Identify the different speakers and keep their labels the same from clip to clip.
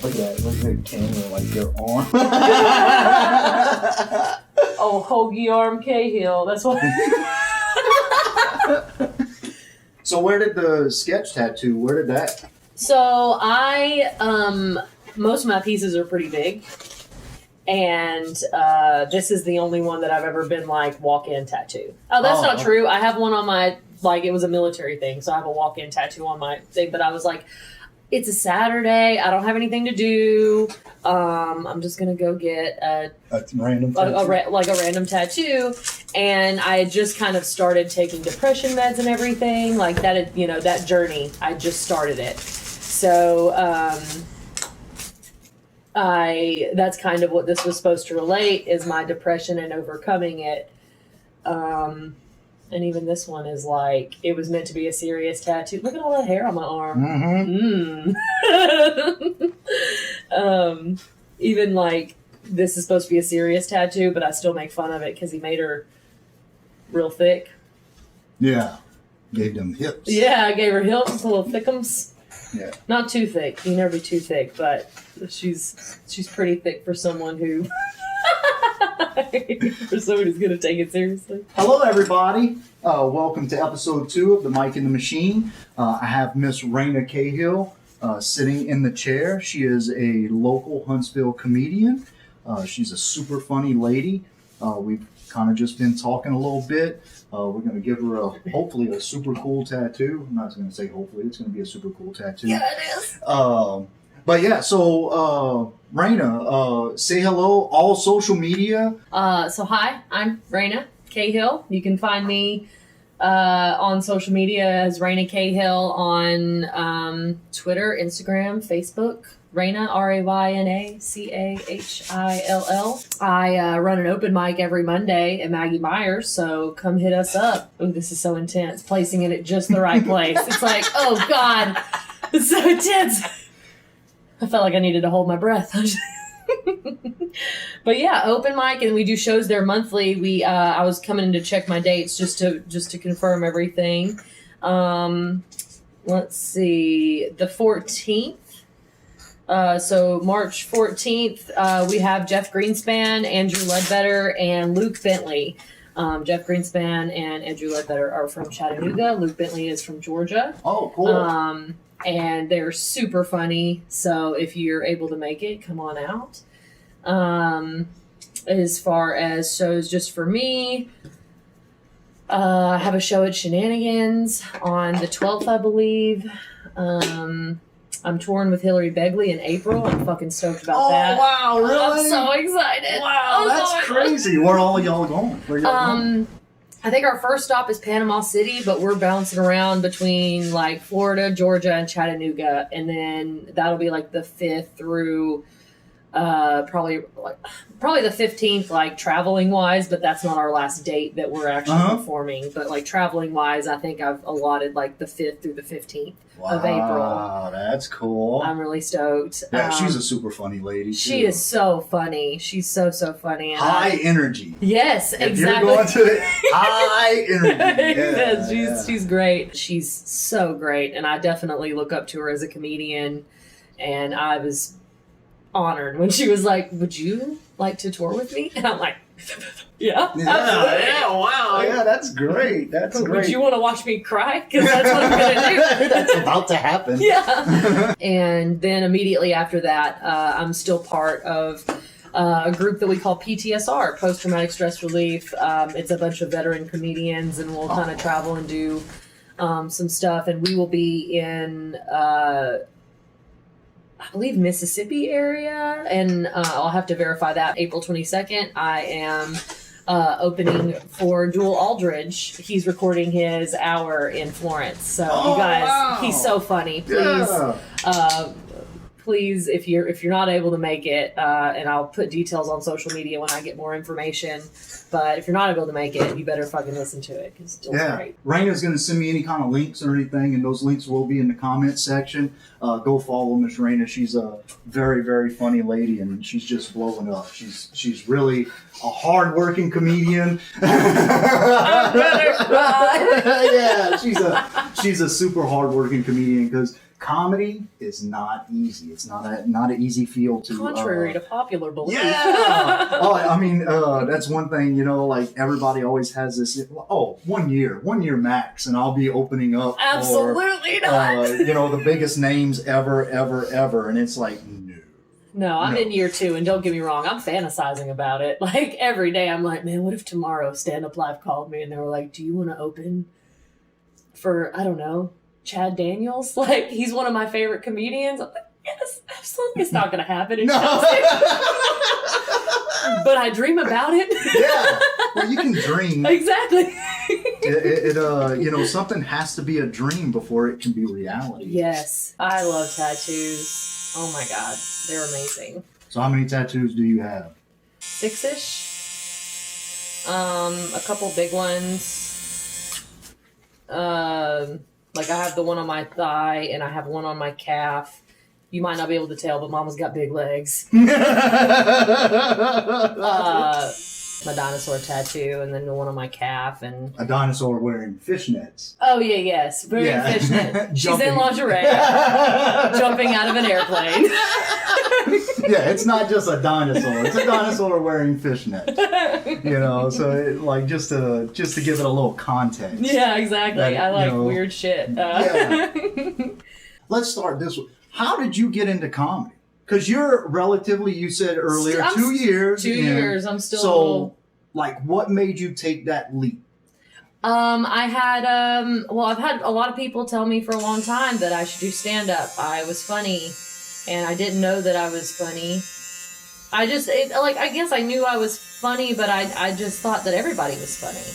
Speaker 1: Look at that. Look at the camera like they're on.
Speaker 2: Oh, Hoagie Arm Cahill. That's what.
Speaker 1: So where did the sketch tattoo, where did that?
Speaker 2: So most of my pieces are pretty big. And this is the only one that I've ever been like walk-in tattoo. Oh, that's not true. I have one on my, like, it was a military thing. So I have a walk-in tattoo on my thing. But I was like, it's a Saturday. I don't have anything to do. I'm just going to go get a
Speaker 1: random tattoo.
Speaker 2: like a random tattoo. And I had just kind of started taking depression meds and everything. Like that, you know, that journey, I just started it. So that's kind of what this was supposed to relate, is my depression and overcoming it. And even this one is like, it was meant to be a serious tattoo. Look at all that hair on my arm. Even like, this is supposed to be a serious tattoo, but I still make fun of it because he made her real thick.
Speaker 1: Yeah. Gave them hips.
Speaker 2: Yeah, I gave her hips, little thickums.
Speaker 1: Yeah.
Speaker 2: Not too thick. You never be too thick, but she's pretty thick for someone who for someone who's gonna take it seriously.
Speaker 1: Hello everybody. Welcome to episode 2 of The Mic in the Machine. I have Miss Rayna Cahill sitting in the chair. She is a local Huntsville comedian. She's a super funny lady. We've kind of just been talking a little bit. We're going to give her hopefully a super cool tattoo. I'm not going to say hopefully, it's going to be a super cool tattoo.
Speaker 2: Yeah, it is.
Speaker 1: But yeah, so Rayna, say hello, all social media.
Speaker 2: So hi, I'm Rayna Cahill. You can find me on social media as Rayna Cahill on Twitter, Instagram, Facebook. Rayna, Rayna Cahill. I run an open mic every Monday at Maggie Myers, so come hit us up. Oh, this is so intense. Placing it at just the right place. It's like, oh God, it's so intense. I felt like I needed to hold my breath. But yeah, open mic, and we do shows there monthly. I was coming in to check my dates just to confirm everything. Let's see, the 14th. So March 14th, we have Jeff Greenspan, Andrew Ledbetter, and Luke Bentley. Jeff Greenspan and Andrew Ledbetter are from Chattanooga. Luke Bentley is from Georgia.
Speaker 1: Oh, cool.
Speaker 2: And they're super funny. So if you're able to make it, come on out. As far as shows just for me, I have a show at Shenanigans on the 12th, I believe. I'm touring with Hillary Begley in April. I'm fucking stoked about that.
Speaker 1: Oh, wow, really?
Speaker 2: I'm so excited.
Speaker 1: Wow, that's crazy. Where all y'all going? Where y'all going?
Speaker 2: I think our first stop is Panama City, but we're bouncing around between like Florida, Georgia, and Chattanooga. And then that'll be like the 5th through probably the 15th, like traveling wise, but that's not our last date that we're actually performing. But like traveling wise, I think I've allotted like the 5th through the 15th of April.
Speaker 1: Wow, that's cool.
Speaker 2: I'm really stoked.
Speaker 1: Yeah, she's a super funny lady too.
Speaker 2: She is so funny. She's so funny. And
Speaker 1: high energy.
Speaker 2: Yes,
Speaker 1: if
Speaker 2: exactly.
Speaker 1: You're going to it, high energy.
Speaker 2: Yeah, she's great. She's so great, and I definitely look up to her as a comedian. And I was honored when she was like, "Would you like to tour with me?" And I'm like, "Yeah,
Speaker 1: yeah, wow, yeah, that's great. That's great.
Speaker 2: Would you want to watch me cry? Because that's what I'm gonna do.
Speaker 1: That's about to happen."
Speaker 2: Yeah. And then immediately after that, I'm still part of a group that we call PTSR, Post Traumatic Stress Relief. It's a bunch of veteran comedians, and we'll kind of travel and do some stuff. And we will be in I believe Mississippi area, and I'll have to verify that. April 22nd, I am opening for Jewel Aldridge. He's recording his hour in Florence. So you guys, he's so funny. Please, please, if you're not able to make it, and I'll put details on social media when I get more information. But if you're not able to make it, you better fucking listen to it because it's great.
Speaker 1: Rayna's going to send me any kind of links or anything, and those links will be in the comments section. Go follow Miss Rayna. She's a very, very funny lady, and she's just blowing up. She's really a hard-working comedian. Yeah, she's a super hard-working comedian because comedy is not easy. It's not an easy field to.
Speaker 2: Contrary to popular belief.
Speaker 1: Yeah. Oh, I mean, that's one thing. Like everybody always has this. Oh, 1 year max, and I'll be opening up.
Speaker 2: Absolutely not.
Speaker 1: The biggest names ever, and it's like no.
Speaker 2: No, I'm in year 2, and don't get me wrong, I'm fantasizing about it. Like every day, I'm like, man, what if tomorrow Stand Up Live called me and they were like, do you want to open for, I don't know, Chad Daniels? Like, he's one of my favorite comedians. I'm like, yes, absolutely. It's not going to happen. In but I dream about it.
Speaker 1: Yeah, well, you can dream.
Speaker 2: Exactly.
Speaker 1: Something has to be a dream before it can be reality.
Speaker 2: Yes, I love tattoos. Oh my God, they're amazing.
Speaker 1: So how many tattoos do you have?
Speaker 2: 6-ish. A couple big ones. Like I have the one on my thigh and I have one on my calf. You might not be able to tell, but Mama's got big legs. My dinosaur tattoo, and then the one on my calf, and
Speaker 1: a dinosaur wearing fishnets.
Speaker 2: Oh yes, wearing fishnet. She's in lingerie, jumping out of an airplane.
Speaker 1: Yeah, it's not just a dinosaur; it's a dinosaur wearing fishnets. So just to give it a little context.
Speaker 2: Yeah, exactly. I like weird shit.
Speaker 1: Yeah. Let's start this way. How did you get into comedy? Because you're relatively, you said earlier, 2 years.
Speaker 2: 2 years. I'm still.
Speaker 1: So, what made you take that leap?
Speaker 2: I had, I've had a lot of people tell me for a long time that I should do stand up. I was funny, and I didn't know that I was funny. I guess I knew I was funny, but I just thought that everybody was funny.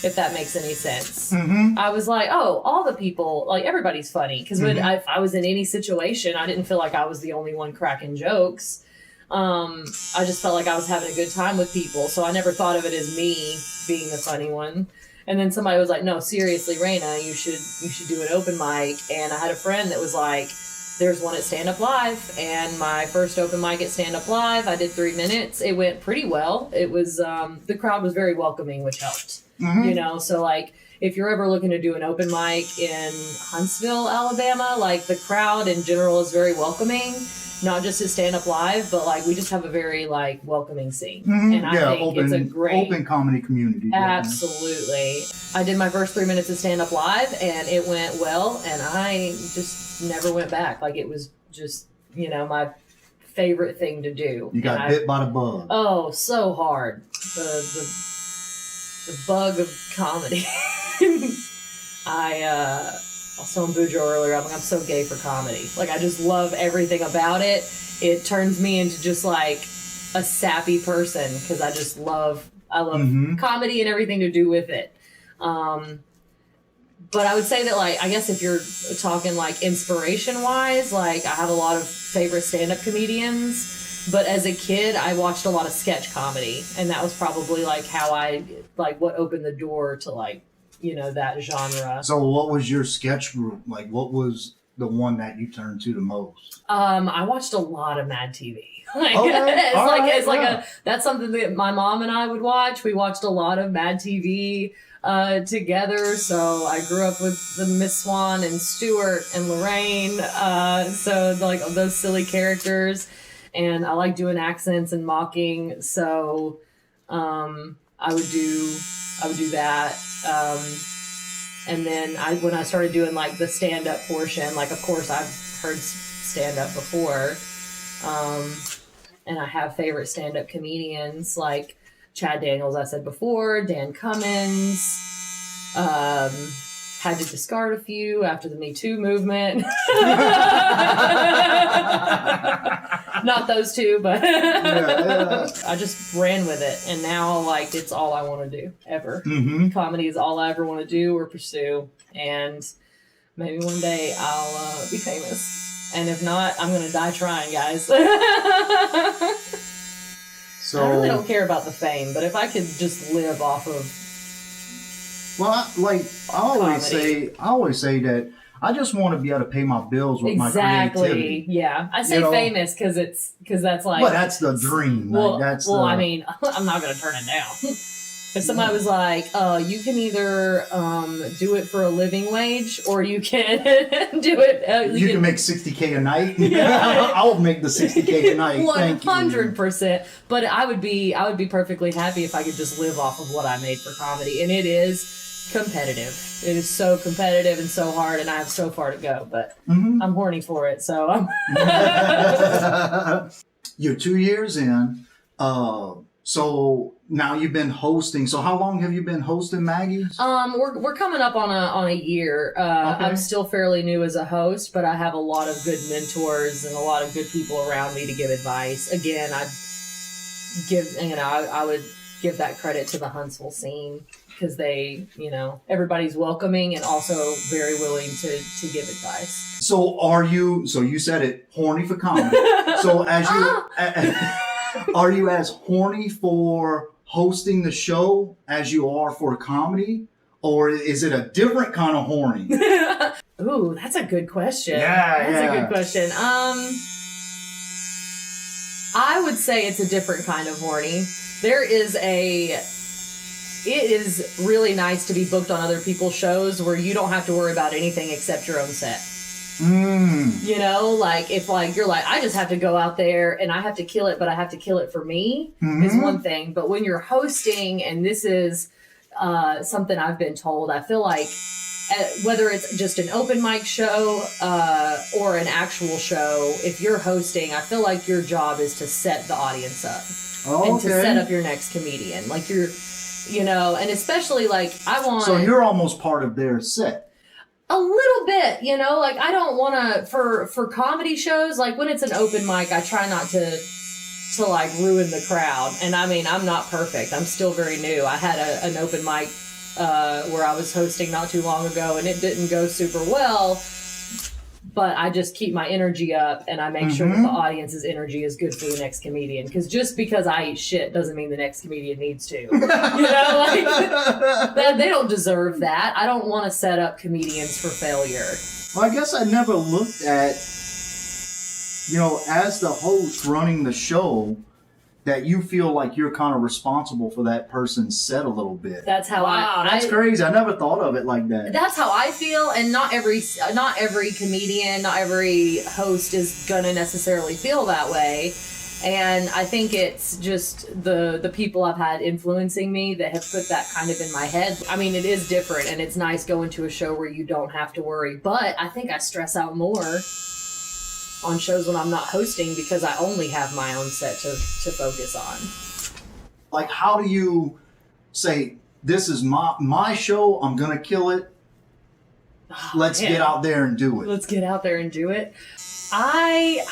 Speaker 2: If that makes any sense.
Speaker 1: Mm-hmm.
Speaker 2: I was like, oh, all the people, everybody's funny. Because when I was in any situation, I didn't feel like I was the only one cracking jokes. I just felt like I was having a good time with people. So I never thought of it as me being the funny one. And then somebody was like, no, seriously, Rayna, you should do an open mic. And I had a friend that was like, there's one at Stand Up Live. And my first open mic at Stand Up Live, I did 3 minutes. It went pretty well. It was, the crowd was very welcoming, which helped.
Speaker 1: Mm-hmm.
Speaker 2: So if you're ever looking to do an open mic in Huntsville, Alabama, the crowd in general is very welcoming, not just to Stand Up Live, but we just have a very welcoming scene.
Speaker 1: Mm-hmm.
Speaker 2: And I think it's a great
Speaker 1: open comedy community.
Speaker 2: Absolutely. I did my first 3 minutes of Stand Up Live and it went well, and I just never went back. It was just, my favorite thing to do.
Speaker 1: You got bit by the bug.
Speaker 2: Oh, so hard. The bug of comedy. I was telling Boudreaux earlier, I'm so gay for comedy. I just love everything about it. It turns me into just a sappy person because I love comedy and everything to do with it. But I would say that I guess if you're talking inspiration wise, I have a lot of favorite stand-up comedians. But as a kid, I watched a lot of sketch comedy, and that was probably how I what opened the door to that genre.
Speaker 1: So what was your sketch group? What was the one that you turned to the most?
Speaker 2: I watched a lot of Mad TV. That's something that my mom and I would watch. We watched a lot of Mad TV together. So I grew up with the Miss Swan and Stuart and Lorraine. So those silly characters. And I like doing accents and mocking, so I would do that. And then when I started doing the stand up portion, of course I've heard stand up before, and I have favorite stand up comedians like Chad Daniels, I said before, Dan Cummins. Had to discard a few after the Me Too movement. Not those two, but I just ran with it, and now it's all I want to do ever.
Speaker 1: Mm-hmm.
Speaker 2: Comedy is all I ever want to do or pursue, and maybe one day I'll be famous. And if not, I'm gonna die trying, guys.
Speaker 1: So
Speaker 2: I really don't care about the fame, but if I could just live off of.
Speaker 1: Well, I always say that I just want to be able to pay my bills with my creativity.
Speaker 2: Yeah. I say famous because that's
Speaker 1: But that's the dream.
Speaker 2: Well,
Speaker 1: I'm
Speaker 2: I mean, I'm not going to turn it down. If somebody was like, you can either do it for a living wage or you can do it.
Speaker 1: You can make $60K a night.
Speaker 2: Yeah.
Speaker 1: I'll make the $60K a night.
Speaker 2: 100%. But I would be perfectly happy if I could just live off of what I made for comedy. And it is competitive. It is so competitive and so hard, and I have so far to go. But I'm horny for it, so I'm.
Speaker 1: You're 2 years in. So now you've been hosting. So how long have you been hosting, Maggie?
Speaker 2: We're coming up on a year. Okay. I'm still fairly new as a host, but I have a lot of good mentors and a lot of good people around me to give advice. Again, I would give that credit to the Huntsville scene because they, everybody's welcoming and also very willing to give advice.
Speaker 1: So you said it, horny for comedy. So as you, are you as horny for hosting the show as you are for comedy? Or is it a different kind of horny?
Speaker 2: Ooh, that's a good question.
Speaker 1: That's
Speaker 2: a good question. I would say it's a different kind of horny. It is really nice to be booked on other people's shows where you don't have to worry about anything except your own set. If you're like, I just have to go out there and I have to kill it, but I have to kill it for me is one thing. But when you're hosting, and this is something I've been told, I feel like whether it's just an open mic show or an actual show, if you're hosting, I feel like your job is to set the audience up and to set up your next comedian. Like and especially
Speaker 1: So you're almost part of their set.
Speaker 2: A little bit, I don't want to, for comedy shows, like when it's an open mic, I try not to ruin the crowd. And I mean, I'm not perfect. I'm still very new. I had an open mic where I was hosting not too long ago and it didn't go super well, but I just keep my energy up and I make sure that the audience's energy is good for the next comedian. Because just because I eat shit doesn't mean the next comedian needs to. They don't deserve that. I don't want to set up comedians for failure.
Speaker 1: Well, I guess I never looked at, as the host running the show, that you feel like you're kind of responsible for that person's set a little bit.
Speaker 2: That's how
Speaker 1: that's crazy. I never thought of it like that.
Speaker 2: That's how I feel, and not every comedian, not every host is gonna necessarily feel that way. And I think it's just the people I've had influencing me that have put that kind of in my head. I mean, it is different, and it's nice going to a show where you don't have to worry. But I think I stress out more on shows when I'm not hosting because I only have my own set to focus on.
Speaker 1: Like, how do you say, this is my show, I'm gonna kill it, let's get out there and do it?
Speaker 2: Let's get out there and do it. I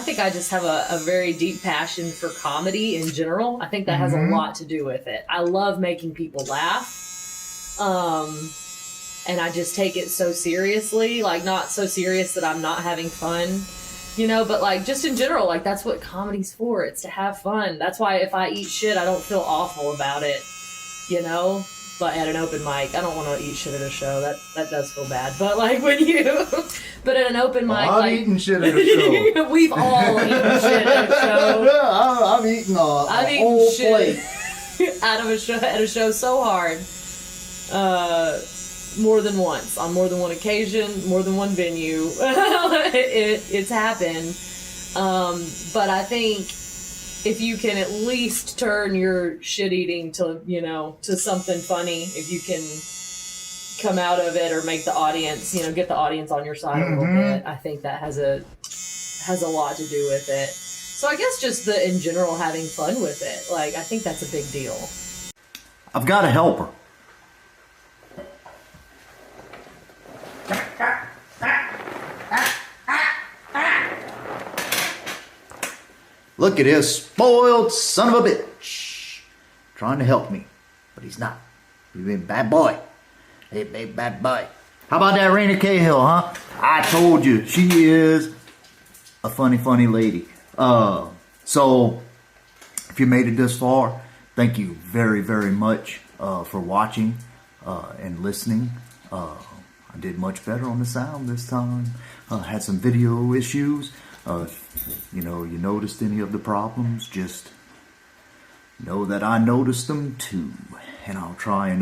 Speaker 2: think I just have a very deep passion for comedy in general. I think that has a lot to do with it. I love making people laugh. And I just take it so seriously, not so serious that I'm not having fun. But just in general, that's what comedy's for. It's to have fun. That's why if I eat shit, I don't feel awful about it, But at an open mic, I don't want to eat shit at a show. That does feel bad. But but at an open mic,
Speaker 1: I'm eating shit at a show.
Speaker 2: We've all eaten shit at a show.
Speaker 1: I'm eating a whole plate
Speaker 2: at a show so hard. More than once, on more than one occasion, more than one venue. It's happened. But I think if you can at least turn your shit eating to something funny, if you can come out of it or make the audience, get the audience on your side a little bit, I think that has a lot to do with it. So I guess just in general having fun with it, I think that's a big deal.
Speaker 1: I've got a helper. Look at this spoiled son of a bitch. Trying to help me, but he's not. He's a bad boy. Hey, big bad boy. How about that Rayna Cahill, huh? I told you, she is a funny, funny lady. So, if you made it this far, thank you very, very much for watching and listening. I did much better on the sound this time. Had some video issues. You noticed any of the problems, just know that I noticed them too. and I'll try and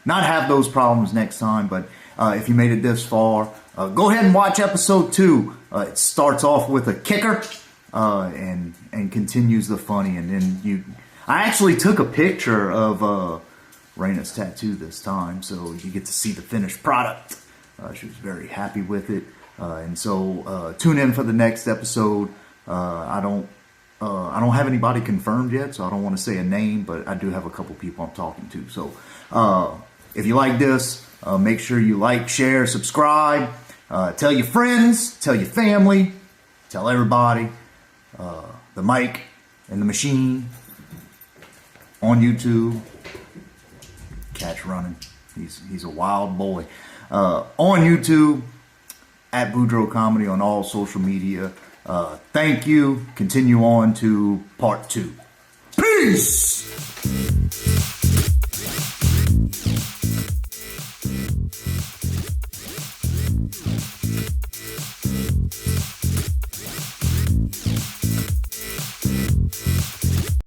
Speaker 1: not have those problems next time. But if you made it this far, go ahead and watch episode 2. It starts off with a kicker and continues the funny, and then I actually took a picture of Rayna's tattoo this time, so you get to see the finished product. She was very happy with it, and so tune in for the next episode. I don't have anybody confirmed yet, so I don't want to say a name, but I do have a couple people I'm talking to. So if you like this, make sure you like, share, subscribe, tell your friends, tell your family, tell everybody. The Mic and the Machine on YouTube. Catch running. He's a wild boy. On YouTube, at Boudreaux Comedy on all social media. Thank you. Continue on to part 2. Peace!